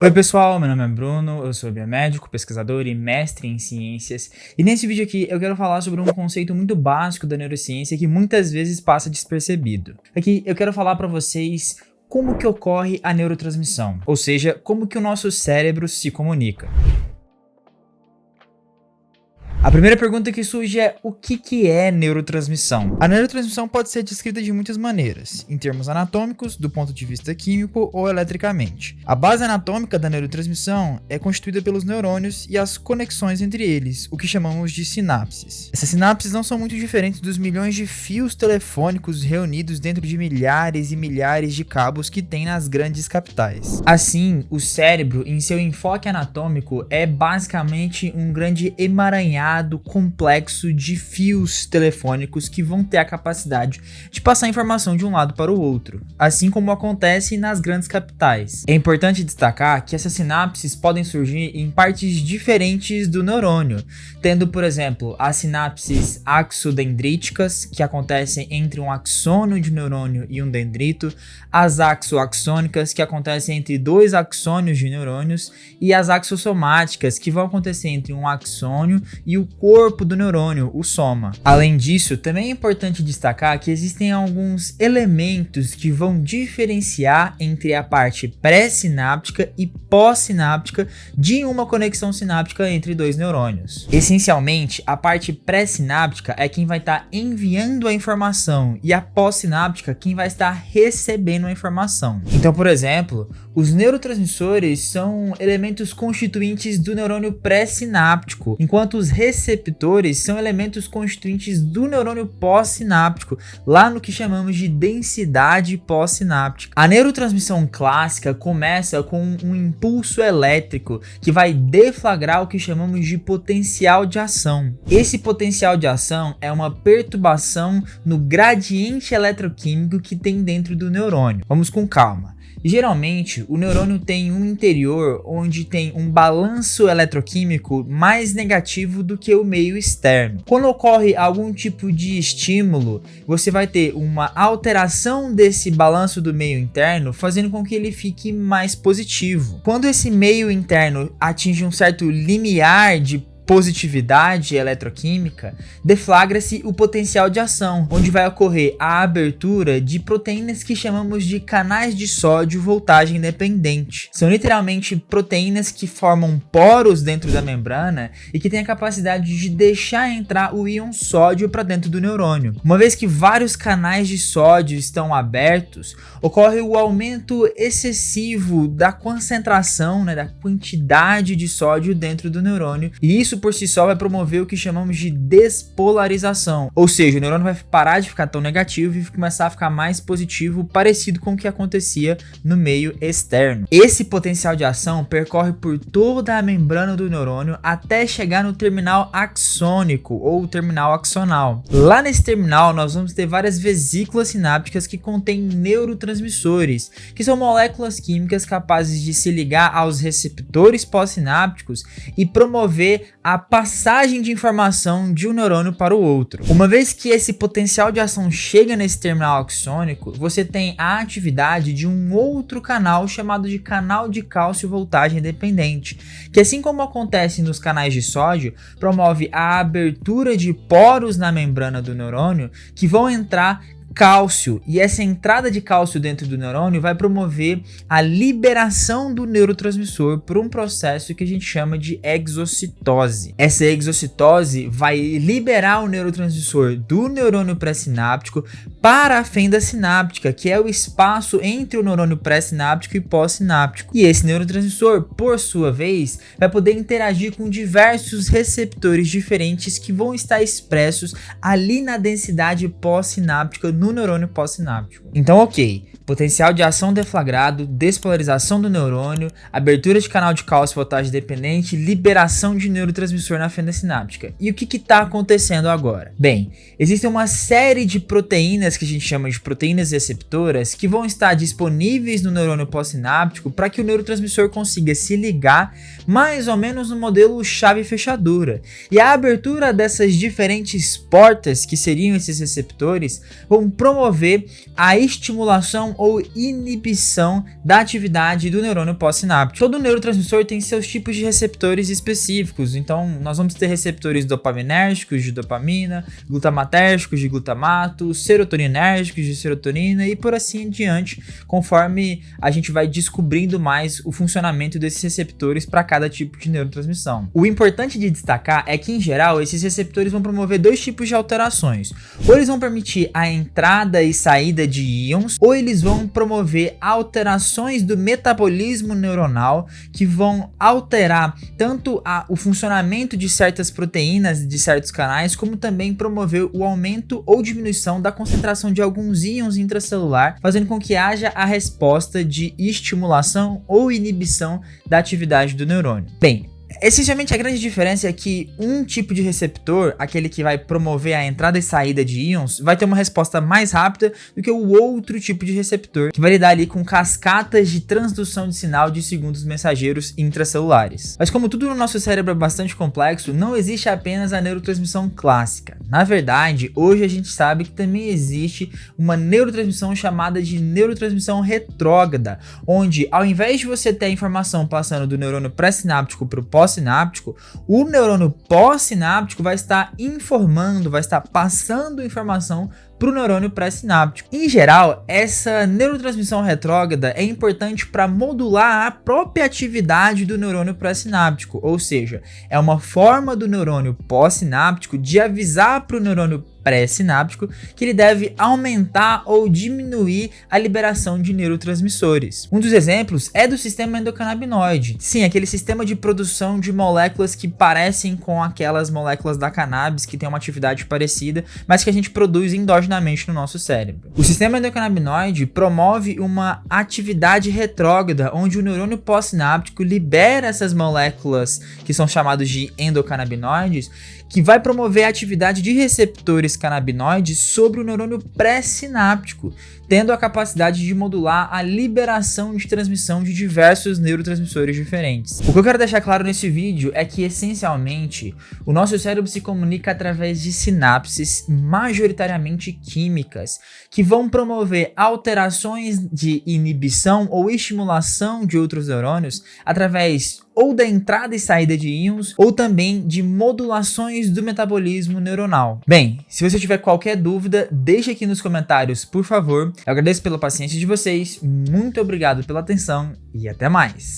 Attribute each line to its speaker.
Speaker 1: Oi pessoal, meu nome é Bruno, eu sou biomédico, pesquisador e mestre em ciências. E nesse vídeo aqui eu quero falar sobre um conceito muito básico da neurociência que muitas vezes passa despercebido. Aqui eu quero falar para vocês como que ocorre a neurotransmissão, ou seja, como que o nosso cérebro se comunica. A primeira pergunta que surge é: o que é neurotransmissão? A neurotransmissão pode ser descrita de muitas maneiras, em termos anatômicos, do ponto de vista químico ou eletricamente. A base anatômica da neurotransmissão é constituída pelos neurônios e as conexões entre eles, o que chamamos de sinapses. Essas sinapses não são muito diferentes dos milhões de fios telefônicos reunidos dentro de milhares e milhares de cabos que tem nas grandes capitais. Assim, o cérebro, em seu enfoque anatômico, é basicamente um grande emaranhado complexo de fios telefônicos que vão ter a capacidade de passar informação de um lado para o outro, assim como acontece nas grandes capitais. É importante destacar que essas sinapses podem surgir em partes diferentes do neurônio, tendo, por exemplo, as sinapses axodendríticas, que acontecem entre um axônio de neurônio e um dendrito, as axoaxônicas, que acontecem entre dois axônios de neurônios, e as axossomáticas, que vão acontecer entre um axônio e o corpo do neurônio, o soma. Além disso, também é importante destacar que existem alguns elementos que vão diferenciar entre a parte pré-sináptica e pós-sináptica de uma conexão sináptica entre dois neurônios. Essencialmente, a parte pré-sináptica é quem vai estar enviando a informação e a pós-sináptica quem vai estar recebendo a informação. Então, por exemplo, os neurotransmissores são elementos constituintes do neurônio pré-sináptico, enquanto os receptores são elementos constituintes do neurônio pós-sináptico, lá no que chamamos de densidade pós-sináptica. A neurotransmissão clássica começa com um impulso elétrico que vai deflagrar o que chamamos de potencial de ação. Esse potencial de ação é uma perturbação no gradiente eletroquímico que tem dentro do neurônio. Vamos com calma. Geralmente, o neurônio tem um interior onde tem um balanço eletroquímico mais negativo do que o meio externo. Quando ocorre algum tipo de estímulo, você vai ter uma alteração desse balanço do meio interno, fazendo com que ele fique mais positivo. Quando esse meio interno atinge um certo limiar de positividade eletroquímica, deflagra-se o potencial de ação, onde vai ocorrer a abertura de proteínas que chamamos de canais de sódio voltagem dependente. São literalmente proteínas que formam poros dentro da membrana e que têm a capacidade de deixar entrar o íon sódio para dentro do neurônio. Uma vez que vários canais de sódio estão abertos, ocorre o aumento excessivo da concentração, da quantidade de sódio dentro do neurônio, e isso por si só vai promover o que chamamos de despolarização, ou seja, o neurônio vai parar de ficar tão negativo e começar a ficar mais positivo, parecido com o que acontecia no meio externo. Esse potencial de ação percorre por toda a membrana do neurônio até chegar no terminal axônico ou terminal axonal. Lá nesse terminal nós vamos ter várias vesículas sinápticas que contêm neurotransmissores, que são moléculas químicas capazes de se ligar aos receptores pós-sinápticos e promover a passagem de informação de um neurônio para o outro. Uma vez que esse potencial de ação chega nesse terminal axônico, você tem a atividade de um outro canal chamado de canal de cálcio voltagem dependente, que, assim como acontece nos canais de sódio, promove a abertura de poros na membrana do neurônio que vão entrar cálcio, e essa entrada de cálcio dentro do neurônio vai promover a liberação do neurotransmissor por um processo que a gente chama de exocitose. Essa exocitose vai liberar o neurotransmissor do neurônio pré-sináptico para a fenda sináptica, que é o espaço entre o neurônio pré-sináptico e pós-sináptico. E esse neurotransmissor, por sua vez, vai poder interagir com diversos receptores diferentes que vão estar expressos ali na densidade pós-sináptica no neurônio pós-sináptico. Então, ok, potencial de ação deflagrado, despolarização do neurônio, abertura de canal de cálcio voltagem dependente, liberação de neurotransmissor na fenda sináptica. E o que está acontecendo agora? Bem, existem uma série de proteínas que a gente chama de proteínas receptoras que vão estar disponíveis no neurônio pós-sináptico para que o neurotransmissor consiga se ligar mais ou menos no modelo chave-fechadura. E a abertura dessas diferentes portas, que seriam esses receptores, vão promover a estimulação ou inibição da atividade do neurônio pós-sináptico. Todo neurotransmissor tem seus tipos de receptores específicos, então nós vamos ter receptores dopaminérgicos de dopamina, glutamatérgicos de glutamato, serotoninérgicos de serotonina e por assim em diante, conforme a gente vai descobrindo mais o funcionamento desses receptores para cada tipo de neurotransmissão. O importante de destacar é que, em geral, esses receptores vão promover dois tipos de alterações. Ou eles vão permitir a entrada e saída de íons, ou eles vão promover alterações do metabolismo neuronal que vão alterar tanto o funcionamento de certas proteínas de certos canais, como também promover o aumento ou diminuição da concentração de alguns íons intracelular, fazendo com que haja a resposta de estimulação ou inibição da atividade do neurônio. Bem, essencialmente a grande diferença é que um tipo de receptor, aquele que vai promover a entrada e saída de íons, vai ter uma resposta mais rápida do que o outro tipo de receptor, que vai lidar ali com cascatas de transdução de sinal de segundos mensageiros intracelulares. Mas como tudo no nosso cérebro é bastante complexo, não existe apenas a neurotransmissão clássica. Na verdade, hoje a gente sabe que também existe uma neurotransmissão chamada de neurotransmissão retrógrada, onde ao invés de você ter a informação passando do neurônio pré-sináptico para o pós-sináptico, o neurônio pós-sináptico vai estar informando, vai estar passando informação para o neurônio pré-sináptico. Em geral, essa neurotransmissão retrógrada é importante para modular a própria atividade do neurônio pré-sináptico, ou seja, é uma forma do neurônio pós-sináptico de avisar para o neurônio pré-sináptico que ele deve aumentar ou diminuir a liberação de neurotransmissores. Um dos exemplos é do sistema endocannabinoide. Sim, aquele sistema de produção de moléculas que parecem com aquelas moléculas da cannabis que tem uma atividade parecida, mas que a gente produz endogenamente no nosso cérebro. O sistema endocannabinoide promove uma atividade retrógrada, onde o neurônio pós-sináptico libera essas moléculas que são chamadas de endocannabinoides, que vai promover a atividade de receptores canabinoides sobre o neurônio pré-sináptico, tendo a capacidade de modular a liberação de transmissão de diversos neurotransmissores diferentes. O que eu quero deixar claro nesse vídeo é que, essencialmente, o nosso cérebro se comunica através de sinapses majoritariamente químicas, que vão promover alterações de inibição ou estimulação de outros neurônios através ou da entrada e saída de íons, ou também de modulações do metabolismo neuronal. Bem, se você tiver qualquer dúvida, deixe aqui nos comentários, por favor. Eu agradeço pela paciência de vocês, muito obrigado pela atenção e até mais!